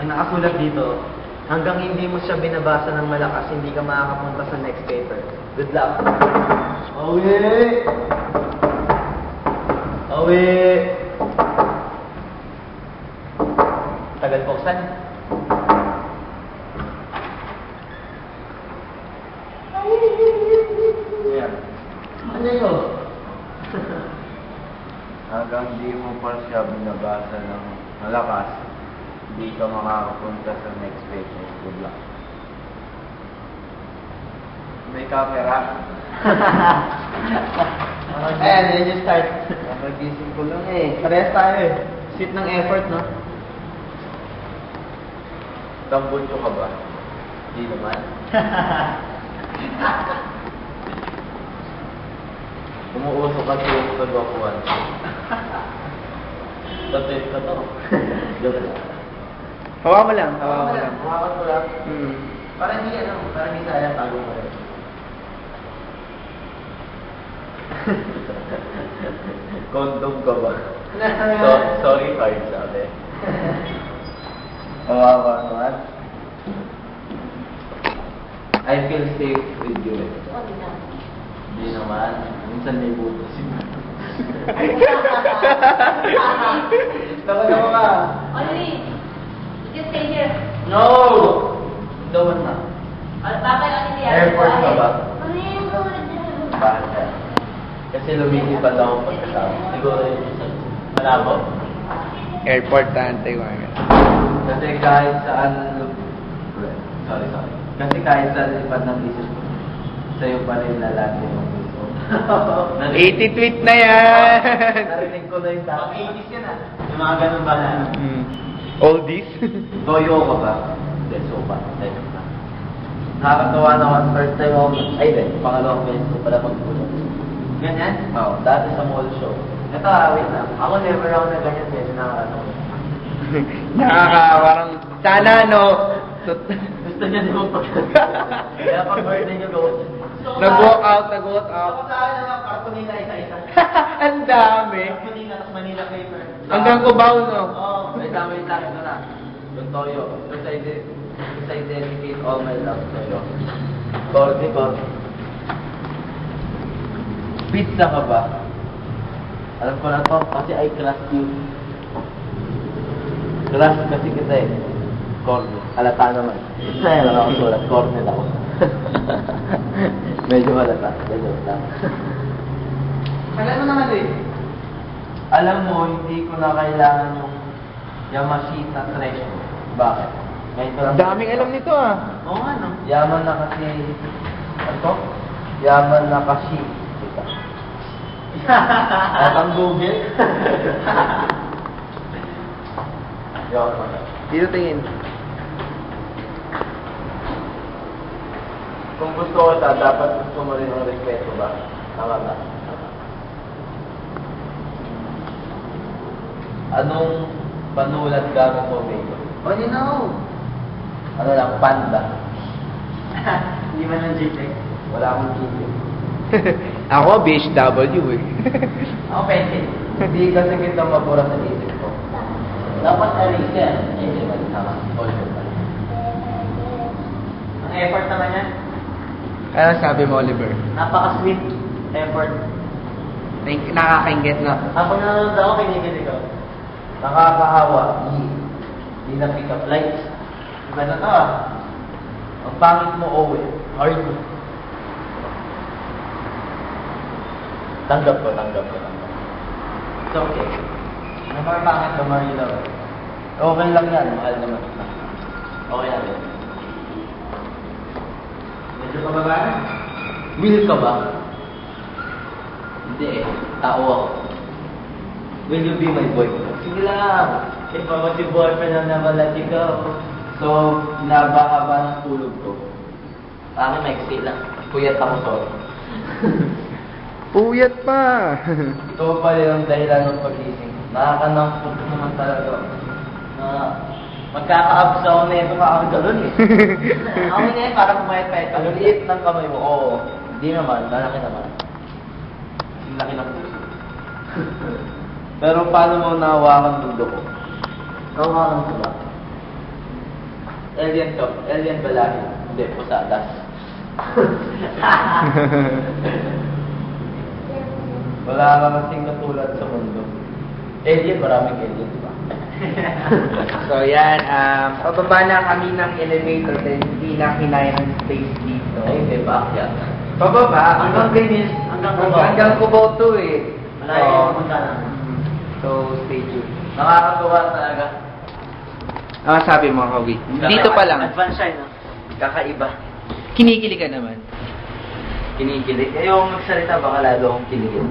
Ang nakasulat dito, hanggang hindi mo siya binabasa ng malakas, hindi ka makakapunta sa next paper. Good luck. Awi! Awi! Tagal buksan. Ayan. Ano yun? Hanggang di mo pa siya binabasa ng malakas, hindi ka makakapunta sa next page. Good luck. May camera. Ayan, yan yung start. Nakagising ko lang eh. Parehas tayo eh. Sweet ng effort, no? Tambutso ka ba? Di naman. Umuusok kasi yung kagwapuan. Tatit ka to. Joke lang. Hawa mo lang, hawa mo lang. Hawakan ko lang. Hmm. Para hindi sayang tago mo rin. Kondom ka ba? Sorry, hard sabi. Kawawa naman. I feel safe with you. Hindi naman. Minsan may buto si Dapat ako ka. Only, just stay here. No! Dawan na. Bakit only the Airport ka ba? Only Bakit? Kasi lumilipad ako pagkasama. Siguro yun isa. Malabo. Airport tante ko. Kasi kahit saan Sorry. Kasi kahit saan lipad ng isip ko, sa'yo pa rin lalaki yung gusto. 80 tweet na yan! Narinig ko na yung dati. Pag-iinis yan ah. Yung mga ganun ba na? Oldies? Toyo ka ba? Hindi, sopa. Nakakatawa naman, first time ako, ay hindi, pangalawang beses ko pala magtulog. Ganyan? Oo, dati sa mall show. Ito wait lang. Ako never ako na ganyan medyo nakakatawa. Nakakawarang, sana no, Gusto niya naman pag... Kaya pag birthday niyo, go. nag-walk out. Ako sa akin naman, kartonina isa-isa. Ang dami. Kartonina, tapos Manila paper. Hanggang Cubao, no? Oo. May tama yung tayo na. Yung toyo. Because I dedicate all my love to you. Cordy. Pizza ka ba? Alam ko na to, kasi I trust you. Trust kasi kita eh. Corny. Halata naman. Sayang lang ako sulat. Corny ako. Medyo halata. Medyo lang. Alam mo naman eh. Alam mo, hindi ko na kailangan yung Yamashita treasure. Bakit? Ngayon ko lang. Daming alam nito ah. Oo nga no. Yaman na kasi... Ano to? Yaman na kasi. Kita. At ang Google. Yaman na. Dito tingin. Kung gusto ko ta, dapat gusto mo rin ang respeto ba? Tama ba? Anong panulat gamit mo, Bego? Oh, you know. Ano lang, panda. Hindi man ng JTEC. Wala akong kiki. Ako, BHW eh. Ako pencil. Hindi kasi kita mabura sa isip ko. Dapat eraser. Ay, hindi ba? Tama. Oliver pala. Ang effort naman yan. Ano sabi mo, Oliver? Napaka-sweet effort. Nakakaingit na. Habang nanonood ako, kinikilig ako. Nakakahawa. Hindi na pick up lines. Iba na to ah. Ang pangit mo, Owen. Hard mo. Tanggap ko. It's okay. Ano ba ang pangit ka, Marilo? Okay lang yan. Mahal naman. Okay lang yun. Medyo pababa na. Will ka ba? Hindi eh. Tao ako. Will you be my boyfriend? Sige lang. Iba mo si boyfriend na naman ikaw. So, nabahaba ng tulog ko. Akin maiksi lang. Puyat ako, sorry. Puyat pa. Ito pala yung dahilan ng pagising. Nakakanampot naman talaga. Na magkaka-abs ako na ito kakagano'n eh. Ako na yun, parang pumayat-payat ka. Ang liit ng kamay mo. Oo. Hindi naman. Lalaki naman. Ang laki ng puso. Pero paano mo nahawakan mundo ko? Kawakan ko ba? Alien balahi. Hindi, Posadas. Wala ka kasing katulad sa mundo. Alien, maraming alien, di ba? So yan, pababa na kami ng elevator dahil hindi na kinaya ng space dito. Ay, hindi ba? Akyat. Pababa, Hanggang Venice, hanggang Cubao to eh. Malayo Oo. yung punta namin. So, stay tuned. Nakakatuwa talaga. Sabi mo, Kawi? Dito pa lang. Advance siya, no? Kakaiba. Kinikilig ka naman. Kinikilig. Ayaw magsalita, baka lalo akong kiligin.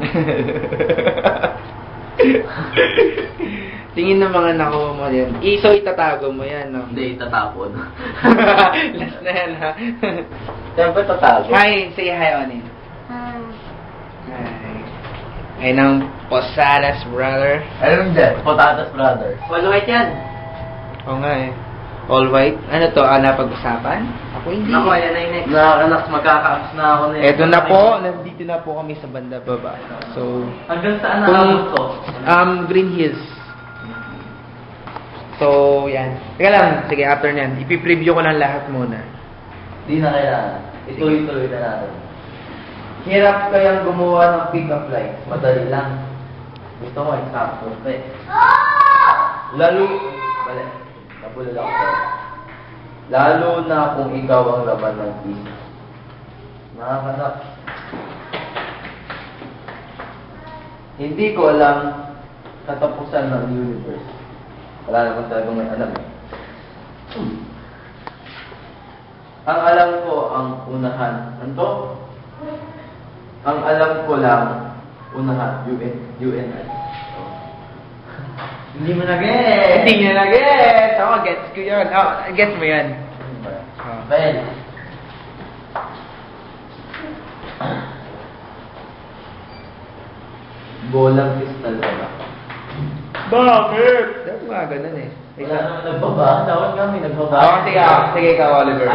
Tingin ng mga nakuha mo yan. So, itatago mo yan, no? Hindi, itatapon. Last na yan, ha? Siyempre, tatago. Hi, say hi, Onin. Hi. Ay, ng Posadas, brother. Anong dyan? Potatas Brothers. All white yan. Oo nga eh. All white. Ano to? Napag-usapan? Ako hindi. Ako, yan na yung next. Nakakanak, magkakaams na ako na Eto na po. Nandito na po kami sa banda baba. So, Hanggang saan nakabot to? Green Hills. So, yan. Teka lang. Sige, after nyan. Ipipreview ko lang lahat muna. Di na kailangan. Ituloy-tuloy na natin. Hirap kayang gumawa ng pick-up lines. Madali lang. Gusto mo, eksakto. Lalo, balik. Nabulol ako sa'yo. Lalo na kung ikaw ang laman ng isip. Nakakanak. Hindi ko alam katapusan ng universe. Wala naman talagang may alam eh. Ang alam ko ang unahan. Ano? Ang alam ko lang, unahan, UNI. Hindi mo na-get. Hindi niya na-get. Ako, gets ko yun. Gets mo yan. Well, bolang kristal ka ba? Bakit? Dapat mga ganun eh. Wala naman nagbaba. Dapat kami nagbaba. Sige ikaw, Oliver.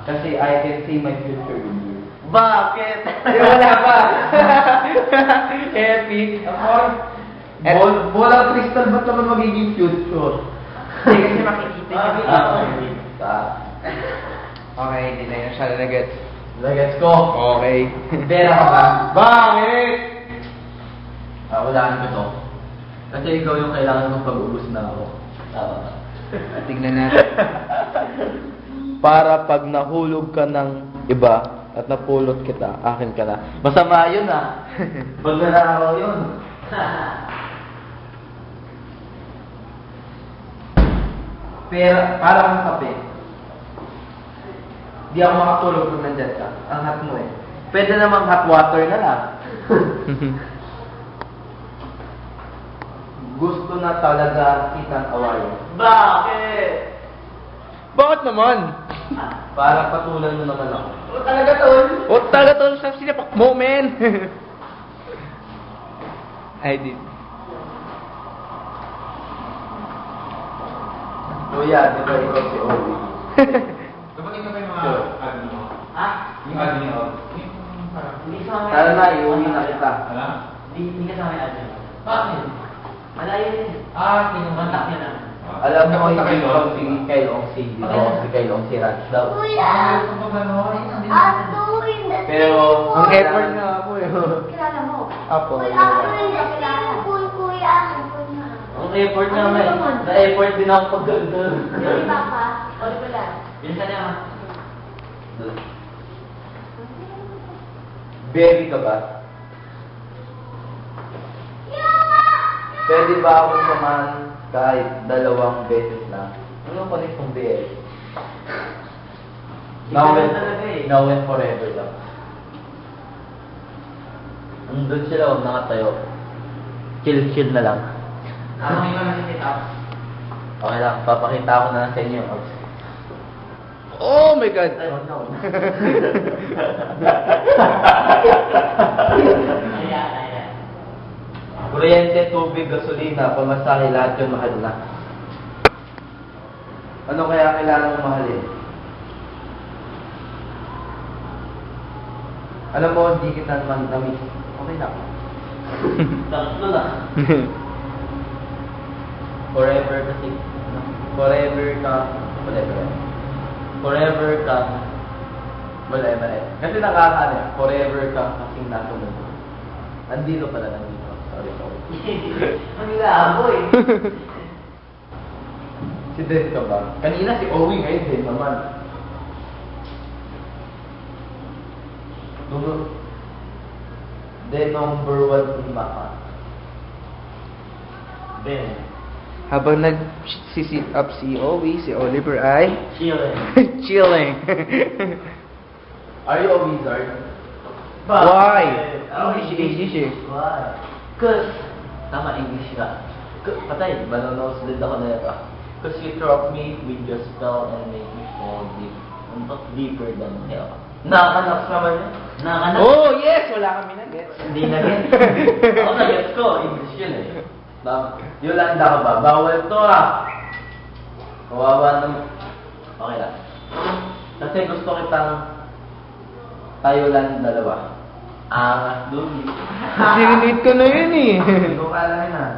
Kasi I can see my future in you. Bakit? Wala pa. Epic. Bolang kristal ba't naman magiging future? Hindi kasi makikita niyo. Okay, hindi na yun siya na-gets. Let's go. Okay. Pera ka ba? Bakit? Walaan ko to. Kasi ikaw yung kailangan kong pag-ubos na ako. Tama ba? Tignan natin. Para pag nahulog ka ng iba at napulot kita, akin ka na. Masama yun ah. Magnanakaw yun. Pero parang kape. Di ako makatulog kung nandyan ka. Ang hot mo eh. Pwede namang hot water na lang. Gusto na talaga kitang awayin. Bakit? Bakit naman? Para patulan mo naman ako. Talaga tol. O talaga to sa sinapak mo, man. I did. Kuya, di ba ikaw si Owi? Kapag ito ba yung mga Sure. admin mo? Ha? Yung admin mo? Hindi kasama yung Tara na, iuwi na kita. Wala? Hindi kasama yung admin. Bakit? Malayo yun. Contact niya lang. Alam mo, Napunta hindi kayo? ko si Kailong si dito, si Kailong si Raj daw. Kuya! Pero, Ang effort nga po yun. Kilala mo? Apo. Kuya. ang effort naman, na-effort din ako pag-ganda. Yung iba pa? O di wala? Minsan niya. Baby ka ba? Pwede ba akong samahan kahit 2 beses lang? Ano pa rin itong baby? Now and forever lang. Nandun sila, huwag nakatayo. Chill na lang. Ano yung naman yung up? Okay lang, papakita ko na lang sa inyo. Oh my God. No. Ayan. Kuryente, tubig, gasolina, pamasahe, lahat yung mahal na. Ano kaya kailangan mong mahalin? Alam mo, hindi kita naman namiss. Okay lang. Tatlo na. Forever kasi Forever ka, forever ka, whatever. Kasi nakakaano yan, forever ka kasing nasa mundo. Nandito pala, nandito. Sorry. Ang labo eh. Si Den ka ba? Kanina si Owie, ngayon Den naman. Den number 1 in Baka. Ben. Habang nag-sit up si Owie, si Oliver ay Chilling. chilling. Are you a wizard? Why? English eh. Why? Cause, tama English ka. Patay. Manonos din ako na ito. Cause you trap me with your spell and make me fall deep. Deeper than hell. Nakakanak naman yun. Nakanak. Oh, yes! Wala kami na gets. Hindi na rin. Ako na gets ko. English yun eh. Yolanda ka ba? Bawal to ah! Kawawa naman. Okay lang. Kasi gusto kitang tayo lang dalawa. Angas dun. Sinilid ko na yun eh. Hindi ko kalahin ah.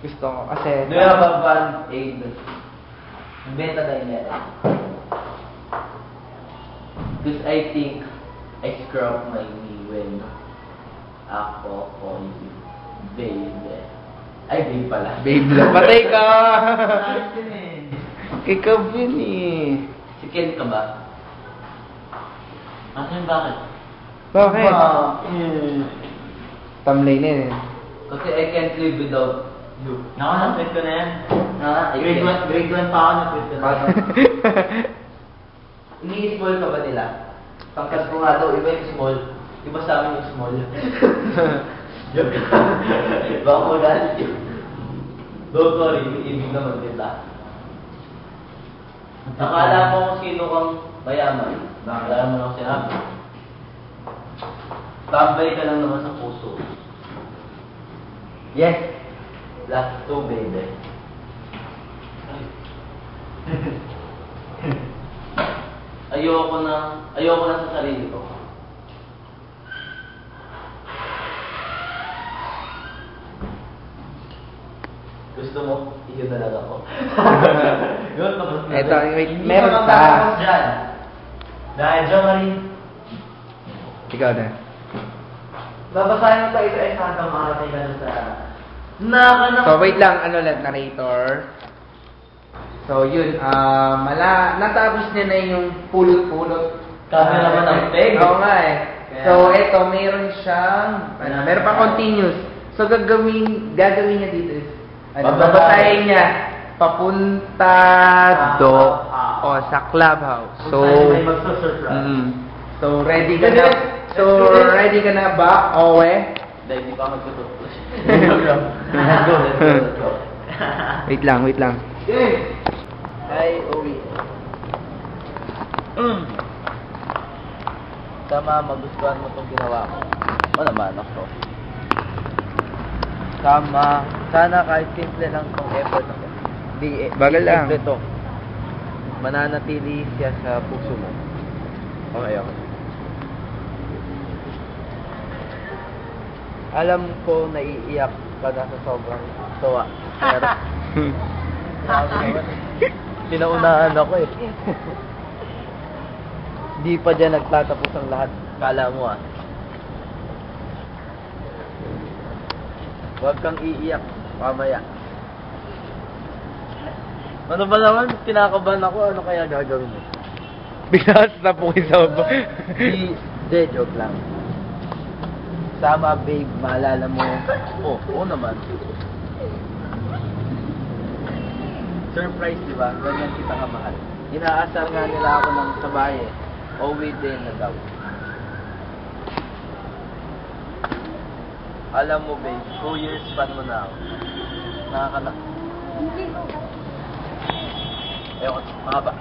Gusto ko kasi... Do you have a band-aid? Benta tayo niya. Because I think I scrub my knee when ako on you. Babe. Ay, babe pala. Babe lang. Patay ka! Yun eh. Ikaw yun eh. Si Ken ka ba? Akin bakit? Bakit? Bakit? Tamlay na yun. Kasi I can't live without you. Naka, na-tweet ko na yan. I Grade can't. 1 pa ako na-tweet ko na. Ini-small ka ba nila? Pangkas ko nga daw, iba yung small. Iba sa amin yung small. Joke. Baka magalit yun. Don't worry, ibig naman kita. Nakala mo kung sino kang mayaman. Nakala mo lang sinabi. Tambay ka lang naman sa puso. Yes! Last two, baby. Ayoko na sa sarili ko. Gusto mo, iyon na lang ako. Yun, tapos na. Eto, wait, Hindi meron naman pa. matapos dyan. Dahil dyan ka rin. Ikaw na. Babasahin mo tayo isa hanggang makarating ka dun sa... Nakanak... So, wait lang, ano lang, narrator. So, yun, natapos niya na yung pulot-pulot. Camera ba ng peg? Oo nga eh. Kaya- So, eto, meron siyang, meron pa continuous. So, gagawin niya dito is, babasahin niya, papunta o sa clubhouse. So, may magsusurprise. so, ready ka na? So, ready ka na ba, Owe? Dahil di pa magtututos. Let's go. Wait lang. Hi, Owi. Tama, magustuhan mo itong ginawa ko. O naman ako. Tama. Sana kahit simple lang itong effort ako. Bagal lang. Simple to. Mananatili siya sa puso mo. Okay. Alam ko naiiyak ka na sa sobrang tuwa. Pero, pinaunahan ako eh. Di pa dyan nagtatapos ang lahat. Kala mo ah. Huwag kang iiyak. Mamaya. Ano ba naman? Kinakabahan ako. Ano kaya gagawin mo? Bigla sa pukin sa baba. Hindi, joke lang. Sama, babe. Maalala mo. Oo naman. Surprise, di ba? Ganyan kita kamahal. Inaasar nga nila ako ng sabay eh. Uwi din na daw. Alam mo, babe, 2 years pan mo na ako. Nakakanak. Ewan, mahaba.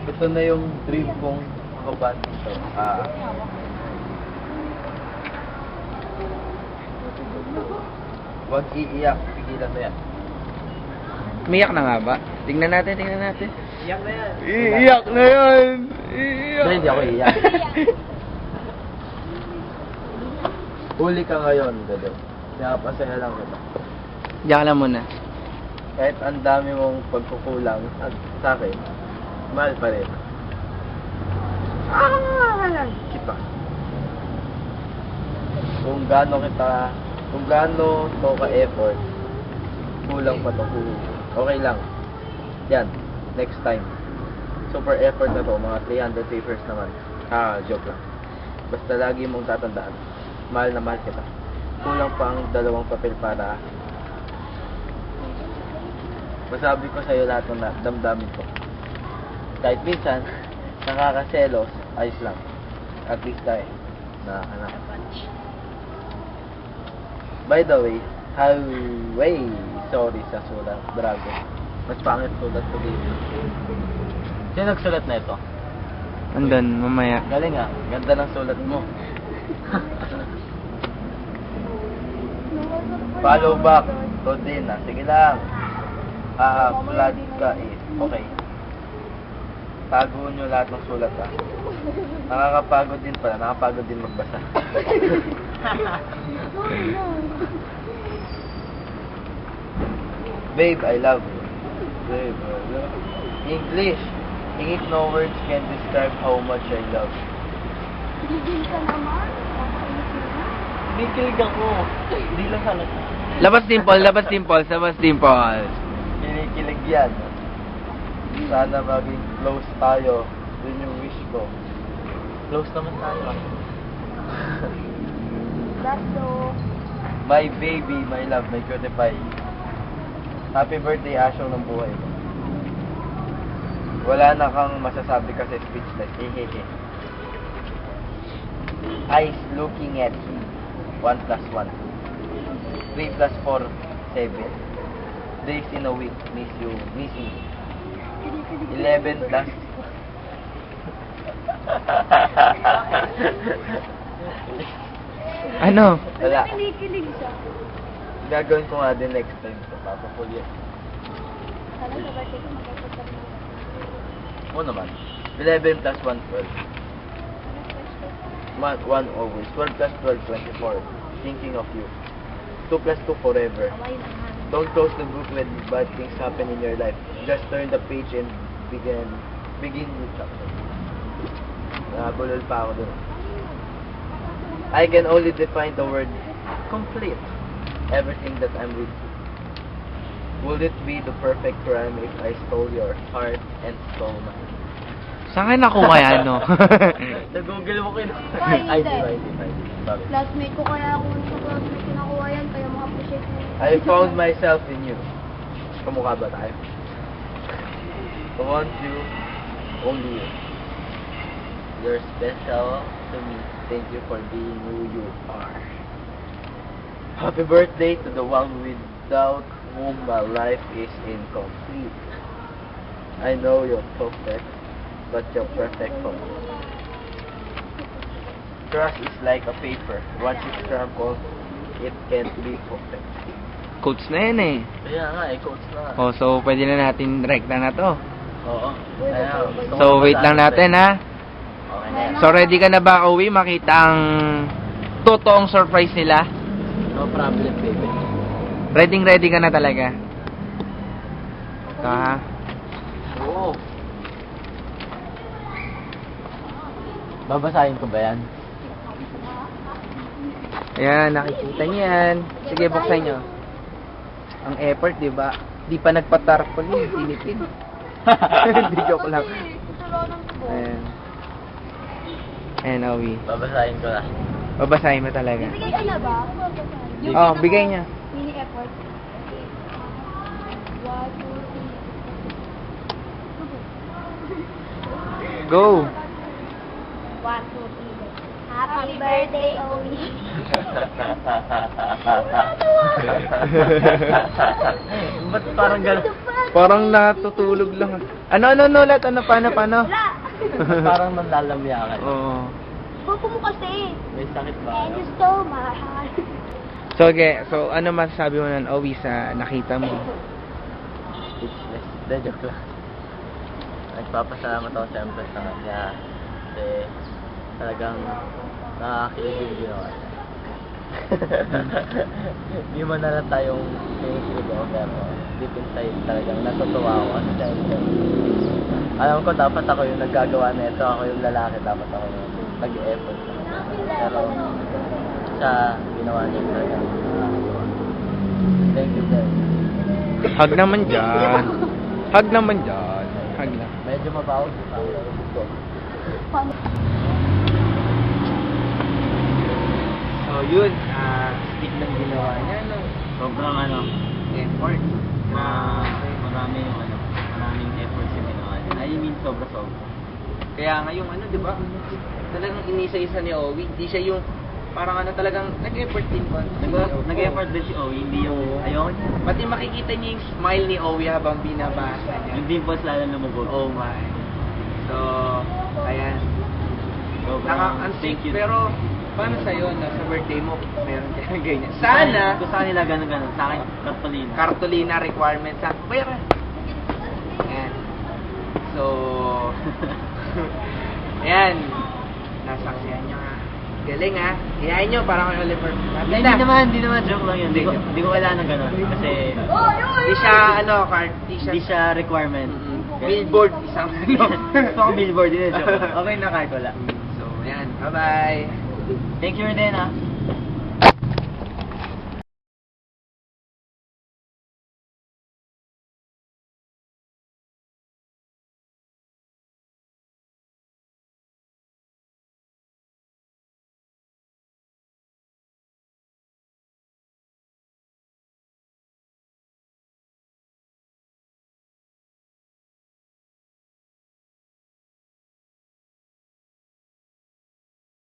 Ito na yung dream kong makaban dito. Huwag iiyak. Pigilan mo yan. Umiyak na nga ba? Tingnan natin. Iyak na yan. Iiyak na yan! Hindi ako iiyak. Huli ka ngayon, gado. Napasaya lang kita. Diyan ka lang muna. Kahit ang dami mong pagkukulang sa akin, mahal pa rin. Kita. Kung gaano to ka-effort, kulang pa to. Okay lang. Yan, next time. Super effort na to, mga 300 papers naman. Joke lang. Basta lagi mong tatandaan, mahal na mahal kita. Kulang pa ang 2 papel para masabi ko sa'yo lahat ng damdamin ko. Kahit minsan, nakakaselos, ayos lang. At least tayo, na anak. By the way, sorry sa sulat, Dragon. Mas pangit sulat ko dito. Sino nagsulat na ito? Andun, mamaya. Galing ah, ganda ng sulat mo. Follow back to din ah. Sige lang. Flood ka eh. Okay. Tago nyo lahat ng sulat ah. Nakakapagod din pala. Nakakapagod din magbasa. Babe, I love you. Babe, I love you. English. If no words can describe how much I love you. Gigil ka naman. Kinikilig ako. Hindi lang sana. Labas dimple, labas dimples, labas dimples. Kinikilig yan. Sana maging close tayo. Yun yung wish ko. Close naman tayo ah. That's so. My baby, my love, my cutie pie. Happy birthday, asyong ng buhay ko. Wala na kang masasabi kasi speechless. Hehehe. Eyes looking at him. 1 plus 1. 3 plus 4, 7. Days in a week, miss you, missing. 11 plus... Ano? Wala. Kinikilig siya. Gagawin ko nga din next time. So, papapuli. Sana sa birthday ko magkakasal mo. Oo naman. 11 plus 1, 12. 1 always. 12 plus 12, 24. Thinking of you. 2 plus 2 forever. Away naman. Don't close the book when bad things happen in your life. Just turn the page and begin new chapter. Bulol pa ako dun. I can only define the word complete. Everything that I'm with you. Would it be the perfect crime if I stole your heart and stole mine? Saan kayo nakuha yan, no? Nag-google mo kayo. Ay, Ay, hindi. Bakit? Classmate ko kaya ako sa classmate kinakuha yan, kaya ma-appreciate mo. I found myself in you. Kamukha ba tayo? I want you, only you. You're special to me. Thank you for being who you are. Happy birthday to the one without whom my life is incomplete. I know you're perfect, but you're perfect for me. Trust is like a paper. Once it's crumpled, it can't be perfect. Coach na yan eh. Kaya nga, coach na nga. Oh, so pwede na natin rekta na to. Oo. Ayan. So wait lang natin ha. Okay na yan. So ready ka na ba, Owie, makita ang totoong surprise nila? No problem, baby. Ready ka na talaga. Ito ha. Oo. Babasahin ko ba yan? Ayan, nakikita niyo yan. Sige, buksan nyo. Ang effort, di ba? Di pa nagpa-tarpon yun, tinipid. Hindi, joke lang. Ayan. Ayan, Owie. Babasahin ko na. Babasahin mo talaga. Bibigay ka na ba? Oh, bigay niya. Mini effort. 1, 2, 3. Go! 1, 2, 3. Happy birthday, Owie. Ba't parang gano'n? Parang natutulog lang. Ano, ulit? Ano, paano? Wala. Parang nanlalamyakan. Oo. Buko mo kasi. May sakit ba? And you stole my heart. So, okay. So, ano masasabi mo nun, Owie, sa nakita mo? Speechless. De, joke lang. Nagpapasalamat ako siyempre sa kanya. Kasi talagang nakakilig yung ginawa niya. Hindi mo na lang tayong kinikilig ako, pero deep inside talagang natutuwa ako. Kasi syempre, alam ko dapat ako yung naggagawa nito, ako yung lalaki, dapat ako yung nag-effort. Pero sa ginawa niya talaga. Thank you guys. Hug naman dyan. Hug naman dyan. Hug na. Medyo mabaho sa ko. So yun, stick ng ginawa niya, no? Sobrang Effort. maraming effort yung ginawa niya. I mean, sobra-sobra. Kaya nga yung di ba? Talagang inisa-isa ni Owie. Hindi siya yung parang talagang nag-effort din ba? Nag-effort din si Owie, hindi yung ayaw niya. Pati makikita niya yung smile ni Owie habang binabasa niya. Yung dimples lalo lumubog. Oh my. So, ayan. Sobrang Naka-unsig, thank you. pero paano sa'yo na sa birthday mo, meron ka ganyan? Sana, Kung saan nila ganun. Sa akin, Cartolina. Cartolina requirement sa bayaran. Ayan. So, ayan. Nasaksihan niyo nga. Galing ha. Iyain niyo parang kay Oliver. Hindi naman. Joke lang yun. Hindi ko wala ng ganun. Kasi, Hindi siya, card. hindi siya requirement. Billboard, isang Gusto ko billboard din. Joke lang. Okay na kahit wala. So, ayan. Bye-bye. Thank you rin,